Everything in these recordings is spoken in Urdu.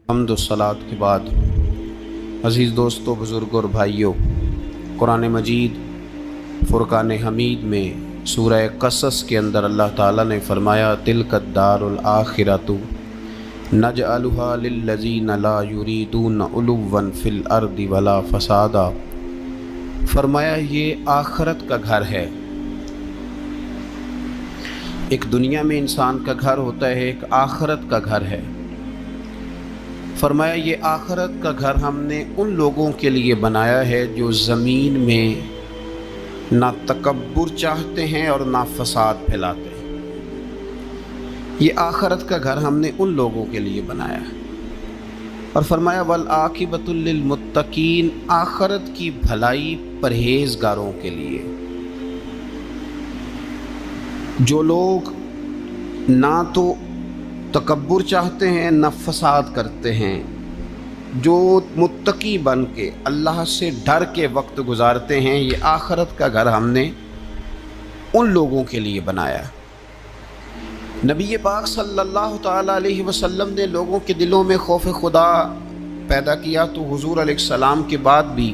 حمد و صلات کے بعد عزیز دوستو، بزرگوں اور بھائیوں، قرآن مجید فرقان حمید میں سورہ قصص کے اندر اللہ تعالیٰ نے فرمایا تلک الدار الآخرۃ نجعلھا للذین لا یریدون علوا فی الارض ولا فسادا۔ فرمایا یہ آخرت کا گھر ہے۔ ایک دنیا میں انسان کا گھر ہوتا ہے، ایک آخرت کا گھر ہے۔ فرمایا یہ آخرت کا گھر ہم نے ان لوگوں کے لیے بنایا ہے جو زمین میں نہ تکبر چاہتے ہیں اور نہ فساد پھیلاتے ہیں۔ یہ آخرت کا گھر ہم نے ان لوگوں کے لیے بنایا ہے۔ اور فرمایا والعاقبۃ للمتقین، آخرت کی بھلائی پرہیزگاروں کے لیے۔ جو لوگ نہ تو تکبر چاہتے ہیں نہ فساد کرتے ہیں، جو متقی بن کے اللہ سے ڈر کے وقت گزارتے ہیں، یہ آخرت کا گھر ہم نے ان لوگوں کے لیے بنایا۔ نبی پاک صلی اللہ تعالیٰ علیہ وسلم نے لوگوں کے دلوں میں خوف خدا پیدا کیا، تو حضور علیہ السلام کے بعد بھی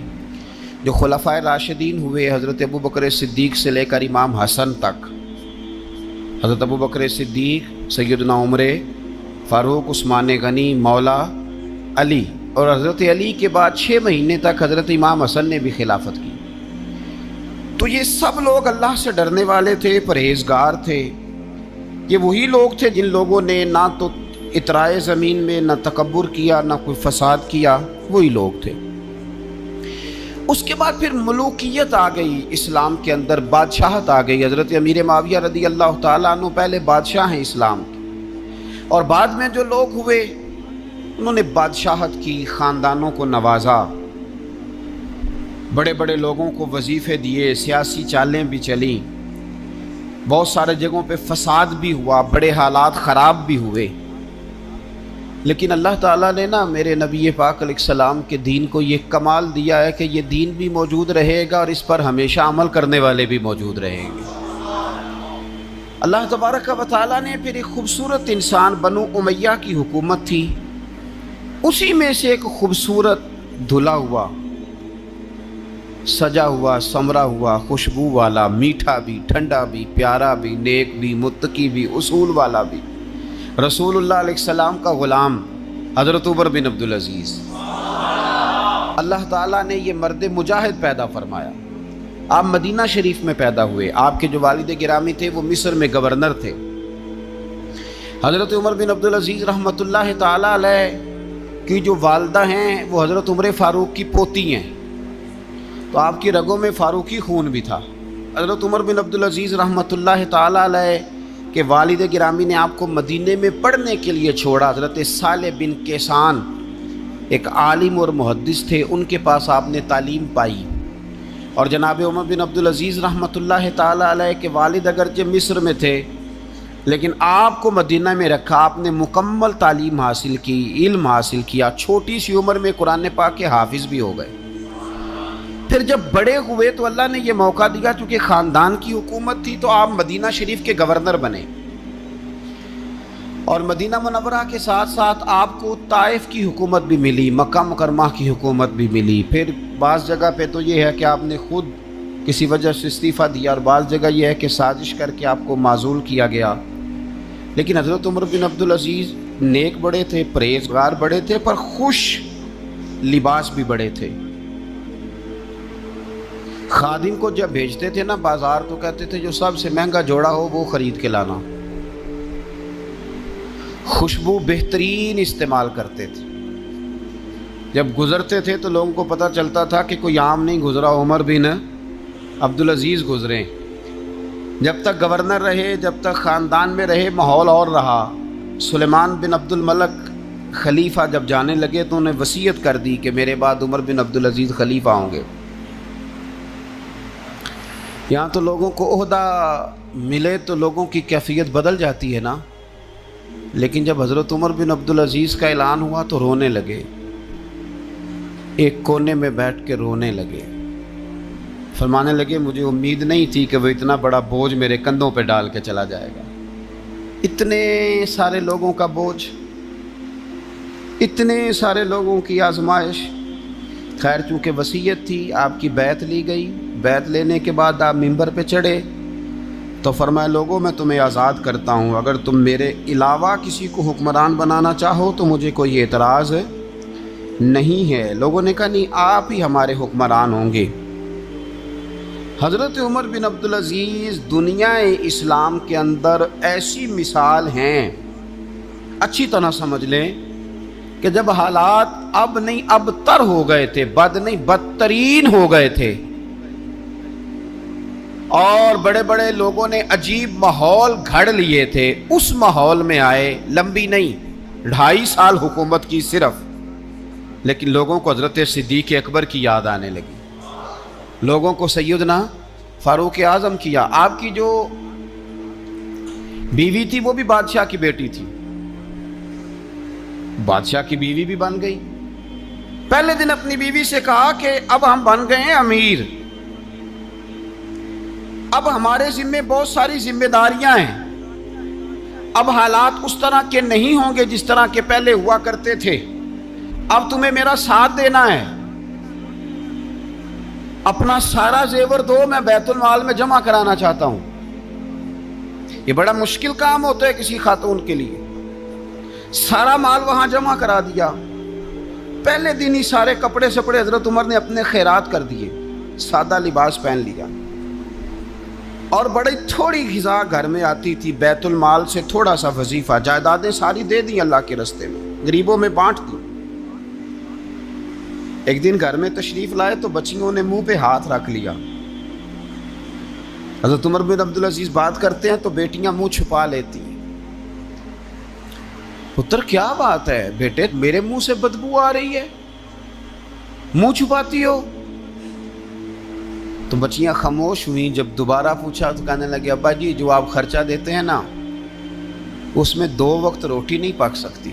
جو خلفائے راشدین ہوئے، حضرت ابوبکر صدیق سے لے کر امام حسن تک، حضرت ابوبکر صدیق، سیدنا عمر فاروق، عثمان غنی، مولا علی، اور حضرت علی کے بعد 6 مہینے تک حضرت امام حسن نے بھی خلافت کی۔ تو یہ سب لوگ اللہ سے ڈرنے والے تھے، پرہیزگار تھے۔ یہ وہی لوگ تھے جن لوگوں نے نہ تو اطراء زمین میں نہ تکبر کیا نہ کوئی فساد کیا، وہی لوگ تھے۔ اس کے بعد پھر ملوکیت آ گئی اسلام کے اندر، بادشاہت آ گئی۔ حضرت امیر معاویہ رضی اللہ تعالیٰ عنہ پہلے بادشاہ ہیں اسلام کے، اور بعد میں جو لوگ ہوئے انہوں نے بادشاہت کی، خاندانوں کو نوازا، بڑے بڑے لوگوں کو وظیفے دیے، سیاسی چالیں بھی چلیں، بہت سارے جگہوں پہ فساد بھی ہوا، بڑے حالات خراب بھی ہوئے۔ لیکن اللہ تعالیٰ نے میرے نبی پاک علیہ السلام کے دین کو یہ کمال دیا ہے کہ یہ دین بھی موجود رہے گا اور اس پر ہمیشہ عمل کرنے والے بھی موجود رہیں گے۔ اللہ تبارک و تعالیٰ نے پھر ایک خوبصورت انسان، بنو امیہ کی حکومت تھی، اسی میں سے ایک خوبصورت دھلا ہوا، سجا ہوا، سمرا ہوا، خوشبو والا، میٹھا بھی، ٹھنڈا بھی، پیارا بھی، نیک بھی، متقی بھی، اصول والا بھی، رسول اللہ علیہ السلام کا غلام حضرت عمر بن عبدالعزیز، اللہ تعالیٰ نے یہ مرد مجاہد پیدا فرمایا۔ آپ مدینہ شریف میں پیدا ہوئے۔ آپ کے جو والد گرامی تھے وہ مصر میں گورنر تھے۔ حضرت عمر بن عبدالعزیز رحمۃ اللہ تعالیٰ علیہ کی جو والدہ ہیں وہ حضرت عمر فاروق کی پوتی ہیں، تو آپ کی رگوں میں فاروقی خون بھی تھا۔ حضرت عمر بن عبدالعزیز رحمۃ اللہ تعالیٰ علیہ کہ والد گرامی نے آپ کو مدینے میں پڑھنے کے لیے چھوڑا۔ حضرت صالح بن کیسان ایک عالم اور محدث تھے، ان کے پاس آپ نے تعلیم پائی۔ اور جناب عمر بن عبدالعزیز رحمۃ اللہ تعالیٰ علیہ کے والد اگرچہ مصر میں تھے، لیکن آپ کو مدینہ میں رکھا، آپ نے مکمل تعلیم حاصل کی، علم حاصل کیا، چھوٹی سی عمر میں قرآن پاک کے حافظ بھی ہو گئے۔ پھر جب بڑے ہوئے تو اللہ نے یہ موقع دیا، چونکہ خاندان کی حکومت تھی تو آپ مدینہ شریف کے گورنر بنے، اور مدینہ منورہ کے ساتھ ساتھ آپ کو طائف کی حکومت بھی ملی، مکہ مکرمہ کی حکومت بھی ملی۔ پھر بعض جگہ پہ تو یہ ہے کہ آپ نے خود کسی وجہ سے استعفیٰ دیا، اور بعض جگہ یہ ہے کہ سازش کر کے آپ کو معزول کیا گیا۔ لیکن حضرت عمر بن عبدالعزیز نیک بڑے تھے، پرہیزگار بڑے تھے، پر خوش لباس بھی بڑے تھے۔ خادم کو جب بھیجتے تھے بازار تو کہتے تھے جو سب سے مہنگا جوڑا ہو وہ خرید کے لانا۔ خوشبو بہترین استعمال کرتے تھے۔ جب گزرتے تھے تو لوگوں کو پتہ چلتا تھا کہ کوئی عام نہیں گزرا، عمر بن عبدالعزیز گزرے۔ جب تک گورنر رہے، جب تک خاندان میں رہے، ماحول اور رہا۔ سلیمان بن عبد الملک خلیفہ جب جانے لگے تو انہیں وصیت کر دی کہ میرے بعد عمر بن عبدالعزیز خلیفہ ہوں گے۔ یہاں تو لوگوں کو عہدہ ملے تو لوگوں کی کیفیت بدل جاتی ہے نا، لیکن جب حضرت عمر بن عبدالعزیز کا اعلان ہوا تو رونے لگے، ایک کونے میں بیٹھ کے رونے لگے، فرمانے لگے مجھے امید نہیں تھی کہ وہ اتنا بڑا بوجھ میرے کندھوں پہ ڈال کے چلا جائے گا۔ اتنے سارے لوگوں کا بوجھ، اتنے سارے لوگوں کی آزمائش. خیر چونکہ وصیت تھی، آپ کی بیعت لی گئی. بیعت لینے کے بعد آپ ممبر پہ چڑھے تو فرمایا لوگوں میں تمہیں آزاد کرتا ہوں، اگر تم میرے علاوہ کسی کو حکمران بنانا چاہو تو مجھے کوئی اعتراض نہیں ہے. لوگوں نے کہا نہیں، آپ ہی ہمارے حکمران ہوں گے. حضرت عمر بن عبدالعزیز دنیا اسلام کے اندر ایسی مثال ہیں، اچھی طرح سمجھ لیں کہ جب حالات اب نہیں اب تر ہو گئے تھے، بد نہیں بدترین ہو گئے تھے، اور بڑے بڑے لوگوں نے عجیب ماحول گھڑ لیے تھے، اس ماحول میں آئے. لمبی نہیں، 2.5 سال حکومت کی صرف، لیکن لوگوں کو حضرت صدیق اکبر کی یاد آنے لگی، لوگوں کو سیدنا فاروق اعظم کیا. آپ کی جو بیوی تھی وہ بھی بادشاہ کی بیٹی تھی، بادشاہ کی بیوی بھی بن گئی. پہلے دن اپنی بیوی سے کہا کہ اب ہم بن گئے ہیں امیر، اب ہمارے ذمے بہت ساری ذمہ داریاں ہیں، اب حالات اس طرح کے نہیں ہوں گے جس طرح کے پہلے ہوا کرتے تھے، اب تمہیں میرا ساتھ دینا ہے. اپنا سارا زیور دو، میں بیت المال میں جمع کرانا چاہتا ہوں. یہ بڑا مشکل کام ہوتا ہے کسی خاتون کے لیے. سارا مال وہاں جمع کرا دیا. پہلے دن ہی سارے کپڑے سپڑے حضرت عمر نے اپنے خیرات کر دیے، سادہ لباس پہن لیا، اور بڑی تھوڑی غذا گھر میں آتی تھی، بیت المال سے تھوڑا سا وظیفہ، جائیدادیں ساری دے دی اللہ کے راستے میں، غریبوں میں بانٹ دی. ایک دن گھر میں تشریف لائے تو بچیوں نے منہ پہ ہاتھ رکھ لیا. حضرت عمر بن عبدالعزیز بات کرتے ہیں تو بیٹیاں منہ چھپا لیتی ہیں. پتر کیا بات ہے بیٹے، میرے منہ سے بدبو آ رہی ہے، منہ چھپاتی ہو؟ تو بچیاں خاموش ہوئیں. جب دوبارہ پوچھا تو کہنے لگے ابا جی جو آپ خرچہ دیتے ہیں نا اس میں 2 وقت روٹی نہیں پک سکتی.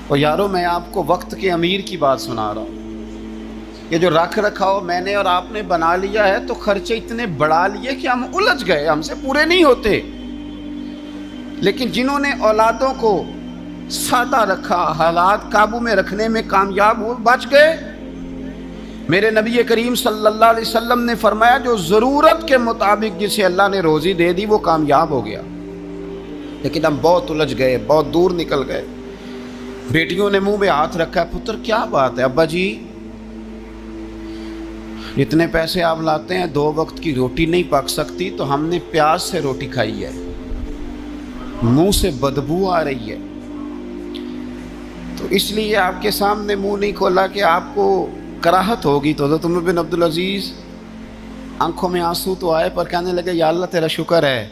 اور یارو میں آپ کو وقت کے امیر کی بات سنا رہا ہوں، یہ جو رکھ رکھاؤ میں نے اور آپ نے بنا لیا ہے تو خرچے اتنے بڑھا لیے کہ ہم الجھ گئے، ہم سے پورے نہیں ہوتے. لیکن جنہوں نے اولادوں کو سادہ رکھا، حالات قابو میں رکھنے میں کامیاب ہوئے، بچ گئے. میرے نبی کریم صلی اللہ علیہ وسلم نے فرمایا جو ضرورت کے مطابق جسے اللہ نے روزی دے دی وہ کامیاب ہو گیا. لیکن ہم بہت الجھ گئے، بہت دور نکل گئے. بیٹیوں نے منہ میں ہاتھ رکھا. پتر کیا بات ہے ابا جی، اتنے پیسے آپ لاتے ہیں 2 وقت کی روٹی نہیں پک سکتی، تو ہم نے پیاز سے روٹی کھائی ہے، منہ سے بدبو آ رہی ہے، تو اس لیے آپ کے سامنے منہ نہیں کھولا کہ آپ کو کراہت ہوگی. تو حضرت عمر بن عبدالعزیز آنکھوں میں آنسو تو آئے پر کہنے لگے یا اللہ تیرا شکر ہے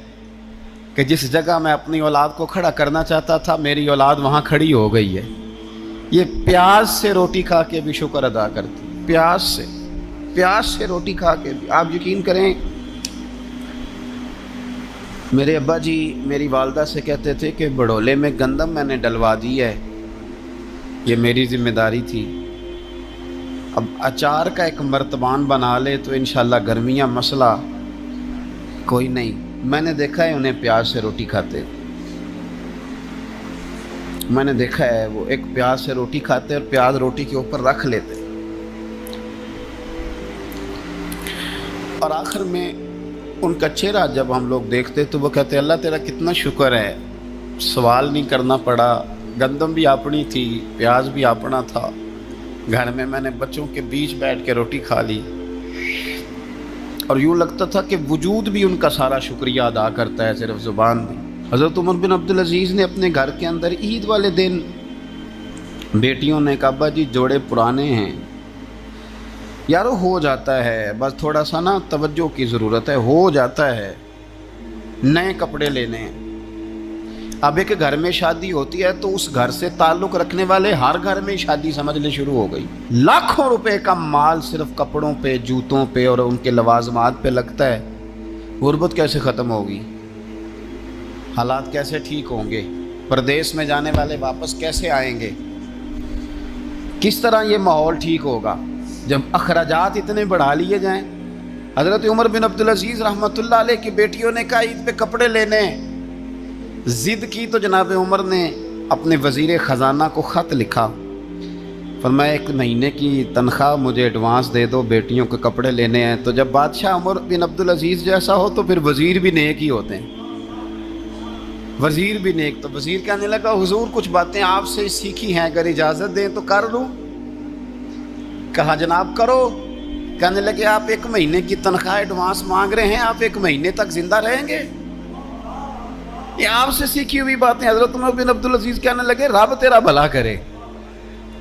کہ جس جگہ میں اپنی اولاد کو کھڑا کرنا چاہتا تھا میری اولاد وہاں کھڑی ہو گئی ہے. یہ پیاز سے روٹی کھا کے بھی شکر ادا کرتی، پیاز سے روٹی کھا کے بھی. آپ یقین کریں میرے ابا جی میری والدہ سے کہتے تھے کہ بڑولے میں گندم میں نے ڈلوا دی ہے، یہ میری ذمہ داری تھی، اب اچار کا ایک مرتبان بنا لے تو انشاءاللہ گرمیاں مسئلہ کوئی نہیں. میں نے دیکھا ہے انہیں پیاز سے روٹی کھاتے، میں نے دیکھا ہے وہ ایک پیاز سے روٹی کھاتے اور پیاز روٹی کے اوپر رکھ لیتے، اور آخر میں ان کا چہرہ جب ہم لوگ دیکھتے تو وہ کہتے اللہ تیرا کتنا شکر ہے، سوال نہیں کرنا پڑا، گندم بھی اپنی تھی، پیاز بھی اپنا تھا، گھر میں نے بچوں کے بیچ بیٹھ کے روٹی کھا لی. اور یوں لگتا تھا کہ وجود بھی ان کا سارا شکریہ ادا کرتا ہے، صرف زبان بھی. حضرت عمر بن عبدالعزیز نے اپنے گھر کے اندر عید والے دن بیٹیوں نے کہا ابا جی جوڑے پرانے ہیں، یارو ہو جاتا ہے، بس تھوڑا سا نا توجہ کی ضرورت ہے، ہو جاتا ہے، نئے کپڑے لینے ہیں. اب ایک گھر میں شادی ہوتی ہے تو اس گھر سے تعلق رکھنے والے ہر گھر میں شادی سمجھنے شروع ہو گئی. لاکھوں روپے کا مال صرف کپڑوں پہ، جوتوں پہ اور ان کے لوازمات پہ لگتا ہے. غربت کیسے ختم ہوگی؟ حالات کیسے ٹھیک ہوں گے؟ پردیس میں جانے والے واپس کیسے آئیں گے؟ کس طرح یہ ماحول ٹھیک ہوگا جب اخراجات اتنے بڑھا لیے جائیں؟ حضرت عمر بن عبدالعزیز رحمۃ اللہ علیہ کی بیٹیوں نے کہا عید پہ کپڑے لینے، ضد کی تو جناب عمر نے اپنے وزیر خزانہ کو خط لکھا، فرمایا 1 مہینے کی تنخواہ مجھے ایڈوانس دے دو، بیٹیوں کے کپڑے لینے ہیں۔ تو جب بادشاہ عمر بن عبدالعزیز جیسا ہو تو پھر وزیر بھی نیک ہی ہوتے ہیں، وزیر بھی نیک۔ تو وزیر کہنے لگا حضور کچھ باتیں آپ سے سیکھی ہیں، اگر اجازت دیں تو کر لوں؟ کہا جناب کرو۔ کہنے لگے آپ 1 مہینے کی تنخواہ ایڈوانس مانگ رہے ہیں، آپ 1 مہینے تک زندہ رہیں گے؟ یہ آپ سے سیکھی ہوئی باتیں۔ حضرت عمر بن عبدالعزیز کہنے لگے رب تیرا بھلا کرے،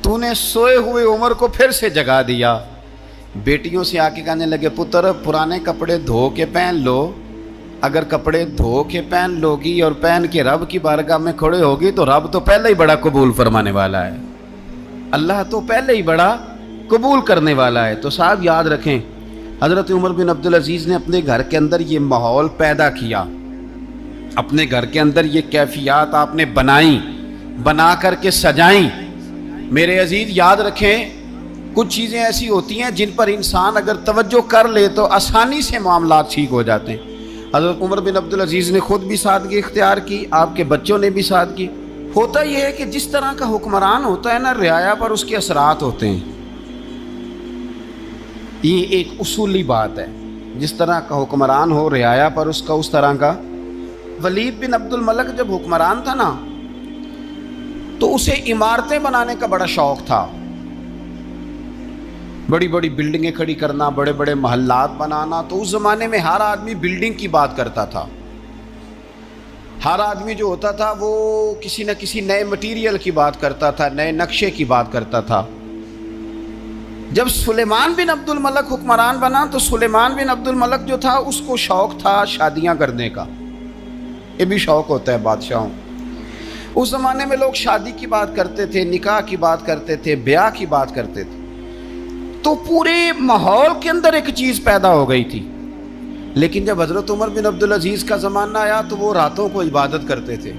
تو نے سوئے ہوئے عمر کو پھر سے جگا دیا۔ بیٹیوں سے آ کے کہنے لگے پتر پرانے کپڑے دھو کے پہن لو، اگر کپڑے دھو کے پہن لوگی اور پہن کے رب کی بارگاہ میں کھڑے ہوگی تو رب تو پہلے ہی بڑا قبول فرمانے والا ہے، اللہ تو پہلے ہی بڑا قبول کرنے والا ہے۔ تو صاحب یاد رکھیں، حضرت عمر بن عبدالعزیز نے اپنے گھر کے اندر یہ ماحول پیدا کیا، اپنے گھر کے اندر یہ کیفیات آپ نے بنائیں، بنا کر کے سجائیں۔ میرے عزیز یاد رکھیں، کچھ چیزیں ایسی ہوتی ہیں جن پر انسان اگر توجہ کر لے تو آسانی سے معاملات ٹھیک ہو جاتے ہیں۔ حضرت عمر بن عبدالعزیز نے خود بھی سادگی اختیار کی، آپ کے بچوں نے بھی سادگی۔ ہوتا یہ ہے کہ جس طرح کا حکمران ہوتا ہے نا، رعایا پر اس کے اثرات ہوتے ہیں، یہ ایک اصولی بات ہے۔ جس طرح کا حکمران ہو رعایا پر اس کا اس طرح کا۔ ولید بن عبد الملک جب حکمران تھا نا تو اسے عمارتیں بنانے کا بڑا شوق تھا، بڑی بڑی بلڈنگیں کھڑی کرنا، بڑے بڑے محلات بنانا۔ تو اس زمانے میں ہر آدمی بلڈنگ کی بات کرتا تھا، ہر آدمی جو ہوتا تھا وہ کسی نہ کسی نئے مٹیریل کی بات کرتا تھا، نئے نقشے کی بات کرتا تھا۔ جب سلیمان بن عبد الملک حکمران بنا تو سلیمان بن عبد الملک جو تھا اس کو شوق تھا شادیاں کرنے کا، یہ بھی شوق ہوتا ہے بادشاہوں۔ اس زمانے میں لوگ شادی کی بات کرتے تھے، نکاح کی بات کرتے تھے، بیاہ کی بات کرتے تھے۔ تو پورے ماحول کے اندر ایک چیز پیدا ہو گئی تھی۔ لیکن جب حضرت عمر بن عبدالعزیز کا زمانہ آیا تو وہ راتوں کو عبادت کرتے تھے،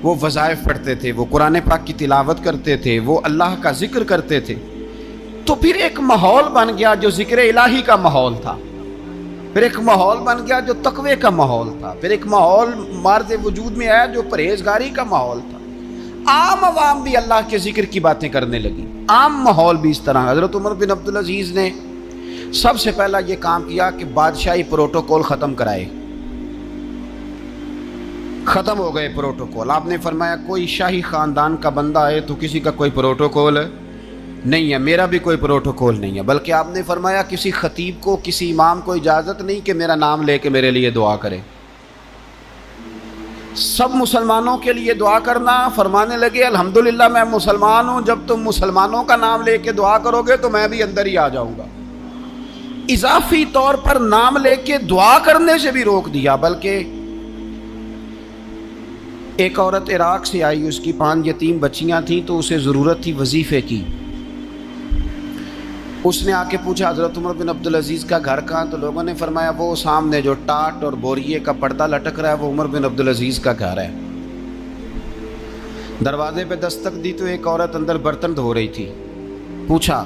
وہ وظائف پڑھتے تھے، وہ قرآن پاک کی تلاوت کرتے تھے، وہ اللہ کا ذکر کرتے تھے۔ تو پھر ایک ماحول بن گیا جو ذکر الہی کا ماحول تھا، پھر ایک ماحول بن گیا جو تقوی کا ماحول تھا، پھر ایک ماحول مارد وجود میں آیا جو پرہیزگاری کا ماحول تھا۔ عام عوام بھی اللہ کے ذکر کی باتیں کرنے لگی، عام ماحول بھی اس طرح۔ حضرت عمر بن عبدالعزیز نے سب سے پہلا یہ کام کیا کہ بادشاہی پروٹوکول ختم کرائے، ختم ہو گئے پروٹوکول۔ آپ نے فرمایا کوئی شاہی خاندان کا بندہ آئے تو کسی کا کوئی پروٹوکول نہیں ہے، میرا بھی کوئی پروٹوکول نہیں ہے، بلکہ آپ نے فرمایا کسی خطیب کو، کسی امام کو اجازت نہیں کہ میرا نام لے کے میرے لیے دعا کرے۔ سب مسلمانوں کے لیے دعا کرنا، فرمانے لگے الحمدللہ میں مسلمان ہوں، جب تم مسلمانوں کا نام لے کے دعا کرو گے تو میں بھی اندر ہی آ جاؤں گا۔ اضافی طور پر نام لے کے دعا کرنے سے بھی روک دیا، بلکہ ایک عورت عراق سے آئی، اس کی 5 یتیم بچیاں تھیں تو اسے ضرورت تھی وظیفے کی۔ اس نے آ کے پوچھا حضرت عمر بن عبدالعزیز کا گھر کہاں؟ تو لوگوں نے فرمایا وہ سامنے جو ٹاٹ اور بوریے کا پردہ لٹک رہا ہے وہ عمر بن عبدالعزیز کا گھر ہے۔ دروازے پہ دستک دی تو ایک عورت اندر برتن دھو رہی تھی، پوچھا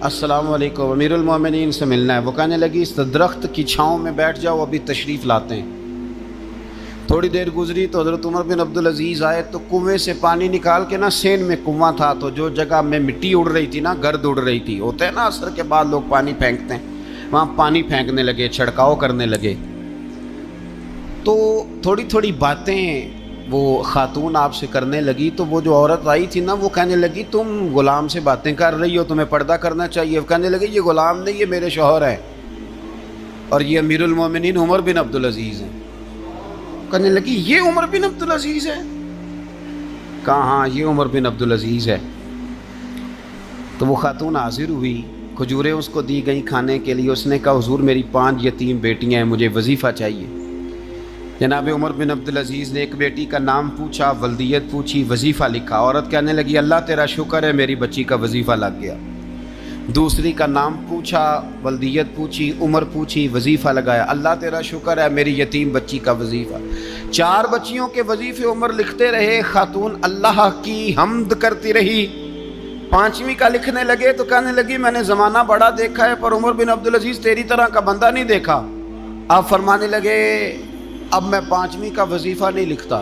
السلام علیکم، امیر المومنین سے ملنا ہے۔ وہ کہنے لگی اس درخت کی چھاؤں میں بیٹھ جاؤ، ابھی تشریف لاتے ہیں۔ تھوڑی دیر گزری تو حضرت عمر بن عبدالعزیز آئے تو کنویں سے پانی نکال کے نا، سین میں کنواں تھا تو جو جگہ میں مٹی اڑ رہی تھی نا، گرد اڑ رہی تھی، ہوتا ہے نا عصر کے بعد لوگ پانی پھینکتے ہیں، وہاں پانی پھینکنے لگے، چھڑکاؤ کرنے لگے۔ تو تھوڑی تھوڑی باتیں وہ خاتون آپ سے کرنے لگی، تو وہ جو عورت آئی تھی نا وہ کہنے لگی تم غلام سے باتیں کر رہی ہو، تمہیں پردہ کرنا چاہیے۔ کہنے لگے یہ غلام نہیں، یہ میرے شوہر ہیں اور یہ امیر المومنین عمر بن عبدالعزیز ہیں۔ کہنے لگی یہ عمر بن عبدالعزیز ہے؟ کہا ہاں یہ عمر بن عبدالعزیز ہے۔ تو وہ خاتون حاضر ہوئی، کھجوریں اس کو دی گئیں کھانے کے لیے۔ اس نے کہا حضور میری 5 یتیم بیٹیاں ہیں، مجھے وظیفہ چاہیے۔ جناب عمر بن عبدالعزیز نے ایک بیٹی کا نام پوچھا، ولدیت پوچھی، وظیفہ لکھا۔ عورت کہنے لگی اللہ تیرا شکر ہے میری بچی کا وظیفہ لگ گیا۔ دوسری کا نام پوچھا، ولدیت پوچھی، عمر پوچھی، وظیفہ لگایا، اللہ تیرا شکر ہے میری یتیم بچی کا وظیفہ۔ 4 بچیوں کے وظیفے عمر لکھتے رہے، خاتون اللہ کی حمد کرتی رہی۔ 5ویں کا لکھنے لگے تو کہنے لگی میں نے زمانہ بڑا دیکھا ہے پر عمر بن عبدالعزیز تیری طرح کا بندہ نہیں دیکھا۔ آپ فرمانے لگے اب میں 5ویں کا وظیفہ نہیں لکھتا،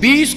20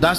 10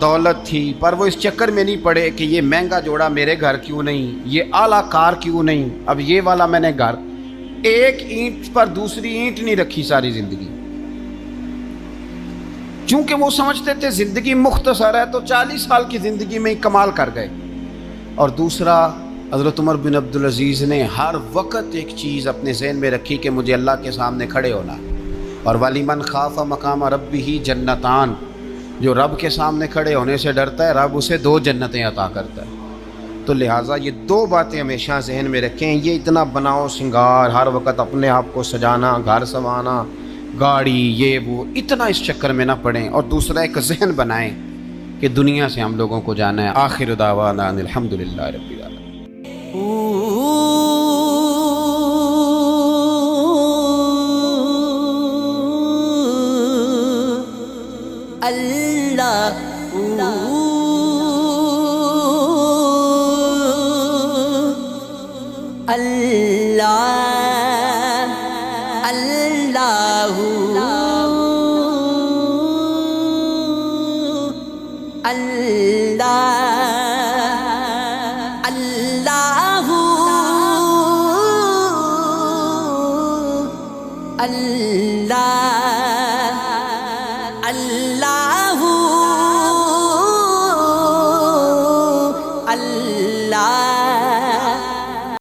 دولت تھی، پر وہ اس چکر میں نہیں پڑے کہ یہ مہنگا جوڑا میرے گھر کیوں نہیں، یہ اعلیٰ کار کیوں نہیں، اب یہ والا میں نے گھر، ایک اینٹ پر دوسری اینٹ نہیں رکھی ساری زندگی، چونکہ وہ سمجھتے تھے زندگی مختصر ہے تو 40 سال کی زندگی میں ہی کمال کر گئے۔ اور دوسرا، حضرت عمر بن عبدالعزیز نے ہر وقت ایک چیز اپنے ذہن میں رکھی کہ مجھے اللہ کے سامنے کھڑے ہونا، اور وَلِمَنْ خَافَ مَقَامَ رَبِّهِ جَنَّتَانِ، جو رب کے سامنے کھڑے ہونے سے ڈرتا ہے رب اسے 2 جنتیں عطا کرتا ہے۔ تو لہٰذا یہ 2 باتیں ہمیشہ ذہن میں رکھیں، یہ اتنا بناؤ سنگار، ہر وقت اپنے آپ کو سجانا، گھر سنوانا، گاڑی، یہ وہ، اتنا اس چکر میں نہ پڑیں، اور دوسرا ایک ذہن بنائیں کہ دنیا سے ہم لوگوں کو جانا ہے۔ آخر دعوانا ان الحمدللہ رب العالمین۔ اللہ اللہ اللہ اللہ اللہ اللہ